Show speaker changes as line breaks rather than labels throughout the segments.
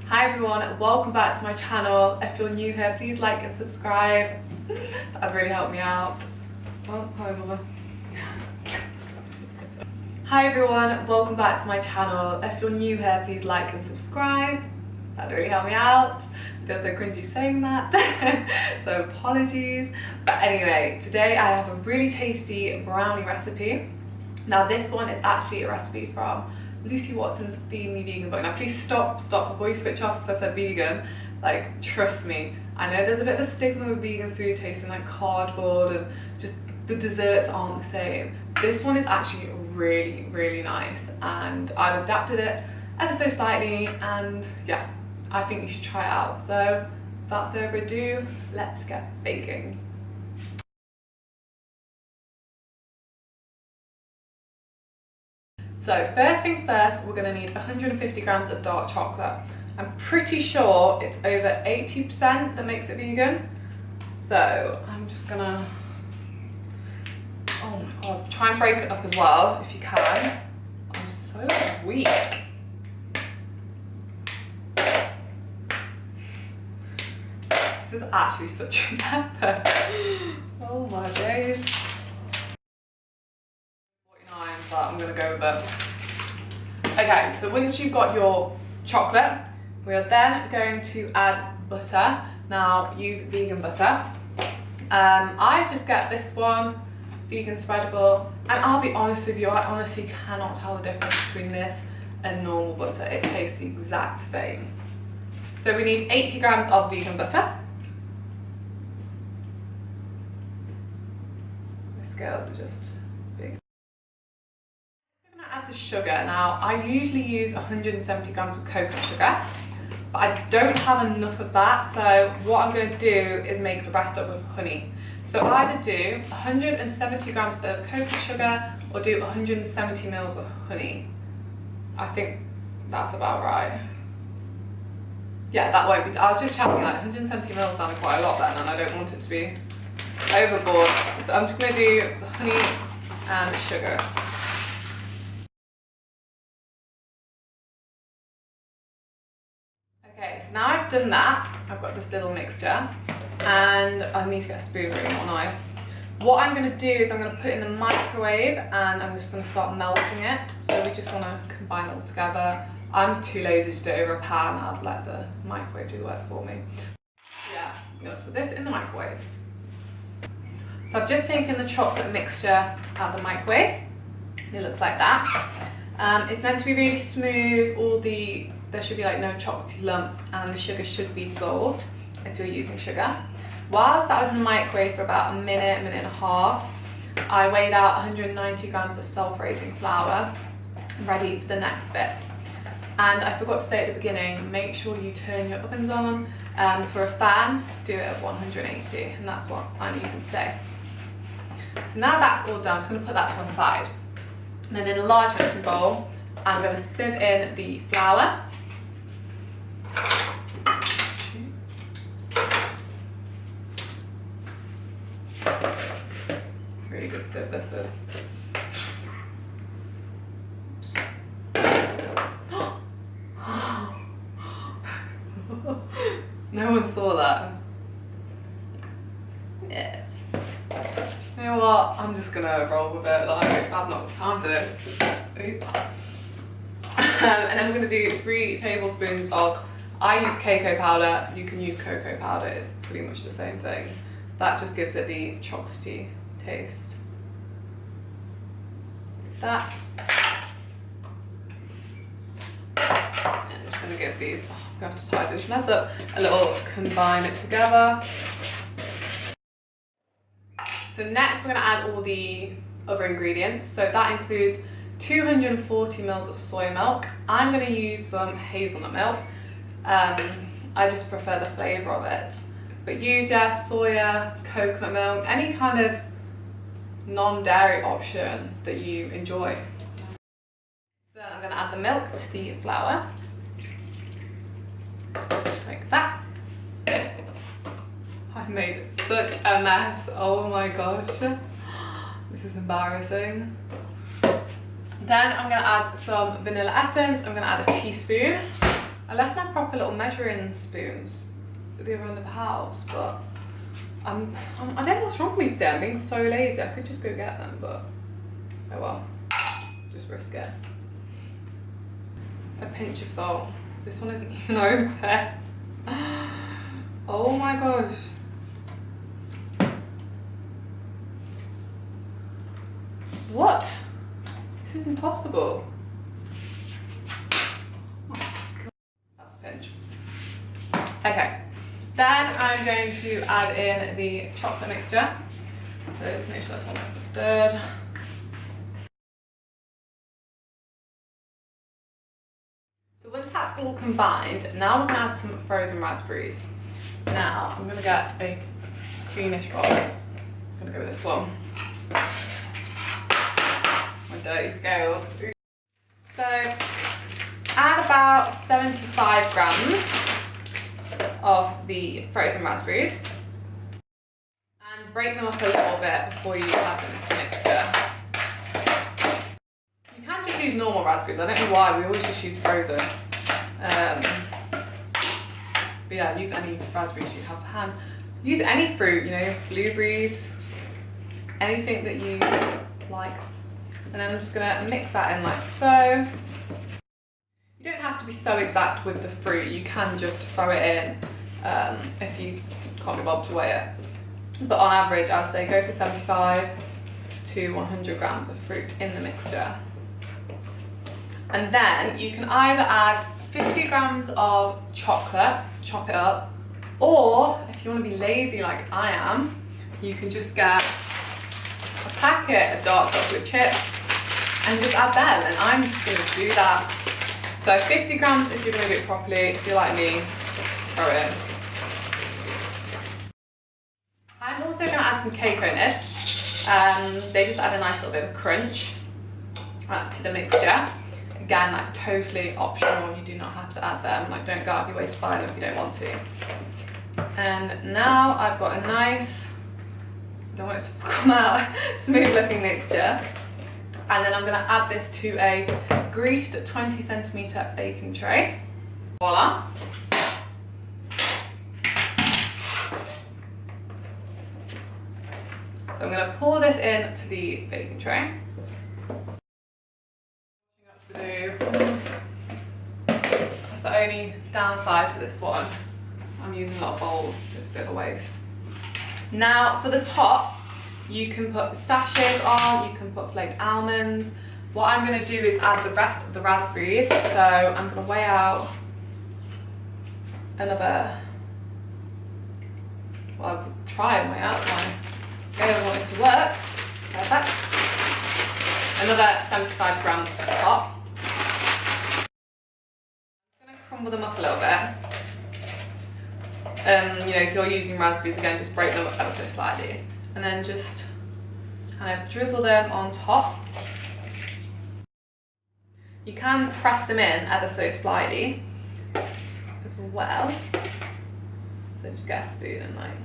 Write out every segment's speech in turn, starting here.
Hi everyone, welcome back to my channel. If you're new here, please like and subscribe. That'd really help me out. Oh, hi mama. Hi everyone, welcome back to my channel. If you're new here, please like and subscribe. That'd really help me out. I feel so cringy saying that, so apologies. But anyway, today I have a really tasty brownie recipe. Now this one is actually a recipe from Lucy Watson's Feed Me Vegan book. Now please stop before you switch off because I said vegan. Like, trust me, I know there's a bit of a stigma with vegan food tasting like cardboard and just the desserts aren't the same. This one is actually really nice and I've adapted it ever so slightly, and yeah, I think you should try it out. So without further ado, let's get baking. So first things first, we're going to need 150 grams of dark chocolate. I'm pretty sure it's over 80% that makes it vegan. So I'm just gonna, oh my god, try and break it up as well if you can. I'm so weak. This is actually such a pepper. Oh my days. But I'm gonna go with it. Okay, so once you've got your chocolate, we are then going to add butter. Now use vegan butter. I just get this one, vegan spreadable, and I'll be honest with you, I honestly cannot tell the difference between this and normal butter. It tastes the exact same. So we need 80 grams of vegan butter. The scales are just big. Add the sugar. Now I usually use 170 grams of coconut sugar, but I don't have enough of that, so what I'm going to do is make the rest up with honey. So either do 170 grams of coconut sugar or do 170 mils of honey. I think that's about right. Yeah, that won't be, I was just checking, like 170 mils sounded quite a lot then, and I don't want it to be overboard, so I'm just going to do the honey and sugar. Okay, so now I've done that, I've got this little mixture, and I need to get a spoon really, not a knife. What I'm going to do is I'm going to put it in the microwave and I'm just going to start melting it. So we just want to combine it all together. I'm too lazy to do it over a pan, I'd let the microwave do the work for me. Yeah, I'm going to put this in the microwave. So I've just taken the chocolate mixture out of the microwave. It looks like that. It's meant to be really smooth, there should be like no chocolatey lumps, and the sugar should be dissolved if you're using sugar. Whilst that was in the microwave for about a minute and a half, I weighed out 190 grams of self-raising flour, ready for the next bit. And I forgot to say at the beginning, make sure you turn your ovens on. For a fan, do it at 180, and that's what I'm using today. So now that's all done, I'm just going to put that to one side. And then in a large mixing bowl, I'm going to sieve in the flour. Really good sieve this is. No one saw that. Yes. You know what? I'm just gonna roll with it. Like, I've not got time for this. Oops. And then we're gonna do 3 tablespoons of, I use cocoa powder, you can use cocoa powder, it's pretty much the same thing. That just gives it the chocolatey taste. That. And I'm just gonna give these, I'm gonna have to tie this mess up, a little combine it together. So next we're gonna add all the other ingredients. So that includes 240 mils of soy milk. I'm going to use some hazelnut milk. I just prefer the flavour of it. But use, yeah, soya, coconut milk, any kind of non-dairy option that you enjoy. So I'm going to add the milk to the flour. Like that. I've made such a mess. Oh my gosh. This is embarrassing. Then I'm going to add some vanilla essence. I'm going to add a teaspoon. I left my proper little measuring spoons at the other end of the house, but I don't know what's wrong with me today. I'm being so lazy. I could just go get them, but oh well, just risk it. A pinch of salt. This one isn't even open. Oh my gosh. What? This is impossible. Oh my God. That's a pinch. Okay. Then I'm going to add in the chocolate mixture. So just make sure that's all nice and stirred. So once that's all combined, now we're going to add some frozen raspberries. Now I'm going to get a creamish bowl. I'm going to go with this one. My dirty scales. So add about 75 grams of the frozen raspberries and break them up a little bit before you add them to the mixture. You can just use normal raspberries. I don't know why we always just use frozen. But yeah, use any raspberries you have to hand. Use any fruit, you know, blueberries, anything that you like. And then I'm just gonna mix that in like so. You don't have to be so exact with the fruit. You can just throw it in if you can't be bothered to weigh it. But on average, I'd say go for 75 to 100 grams of fruit in the mixture. And then you can either add 50 grams of chocolate, chop it up, or if you want to be lazy like I am, you can just get a packet of dark chocolate chips and just add them, and I'm just going to do that. So 50 grams if you're going to do it properly. If you're like me, just throw it in. I'm also going to add some cocoa nibs. They just add a nice little bit of crunch to the mixture. Again, that's totally optional. You do not have to add them. Like, don't go out of your way to buy them if you don't want to. And now I've got a nice, I don't want it to come out, smooth looking mixture. And then I'm going to add this to a greased 20 centimetre baking tray. Voila. So I'm going to pour this into the baking tray. That's the only downside to this one. I'm using a lot of bowls, it's a bit of a waste. Now for the top, you can put pistachios on, you can put flaked almonds. What I'm going to do is add the rest of the raspberries. So I'm going to weigh out another, well, I'll try and weigh out, my scale wanting to work. Perfect. Another 75 grams at the top. I'm going to crumble them up a little bit. You know, if you're using raspberries again, just break them up ever so slightly. And then just kind of drizzle them on top. You can press them in ever so slightly as well. So just get a spoon and like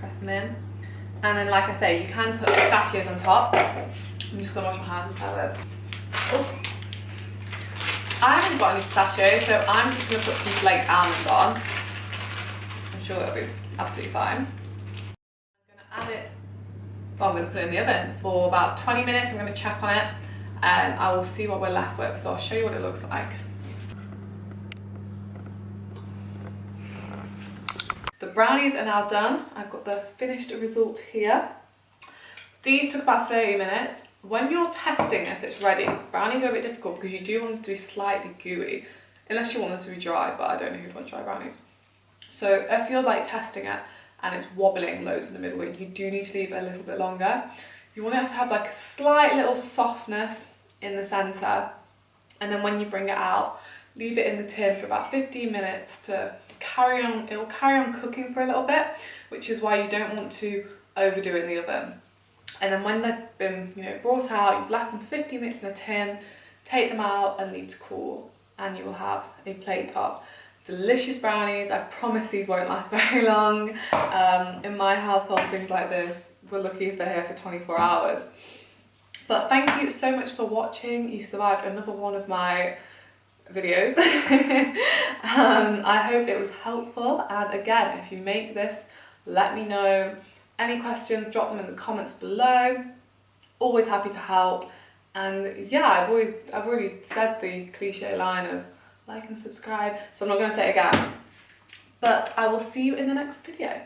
press them in. And then, like I say, you can put pistachios on top. I'm just gonna wash my hands a bit. Oh. I haven't got any pistachios, so I'm just gonna put some flaked almonds on. I'm sure it'll be absolutely fine. I'm gonna add it, well, I'm gonna put it in the oven for about 20 minutes. I'm gonna check on it and I will see what we're left with. So I'll show you what it looks like. The brownies are now done. I've got the finished result here. These took about 30 minutes. When you're testing if it's ready, brownies are a bit difficult because you do want them to be slightly gooey, unless you want them to be dry, but I don't know who'd want dry brownies. So if you're like testing it and it's wobbling loads in the middle, you do need to leave it a little bit longer. You want it to have like a slight little softness in the center, and then when you bring it out, leave it in the tin for about 15 minutes to carry on. It will carry on cooking for a little bit, which is why you don't want to overdo it in the oven. And then when they've been, you know, brought out, you've left them for 15 minutes in a tin, take them out and leave to cool, and you will have a plate of delicious brownies. I promise these won't last very long. In my household, things like this, we're lucky if they're here for 24 hours. But thank you so much for watching. You survived another one of my videos. I hope it was helpful, and again, if you make this, let me know. Any questions, drop them in the comments below. Always happy to help. And yeah, I've already said the cliche line of like and subscribe, so I'm not going to say it again. But I will see you in the next video.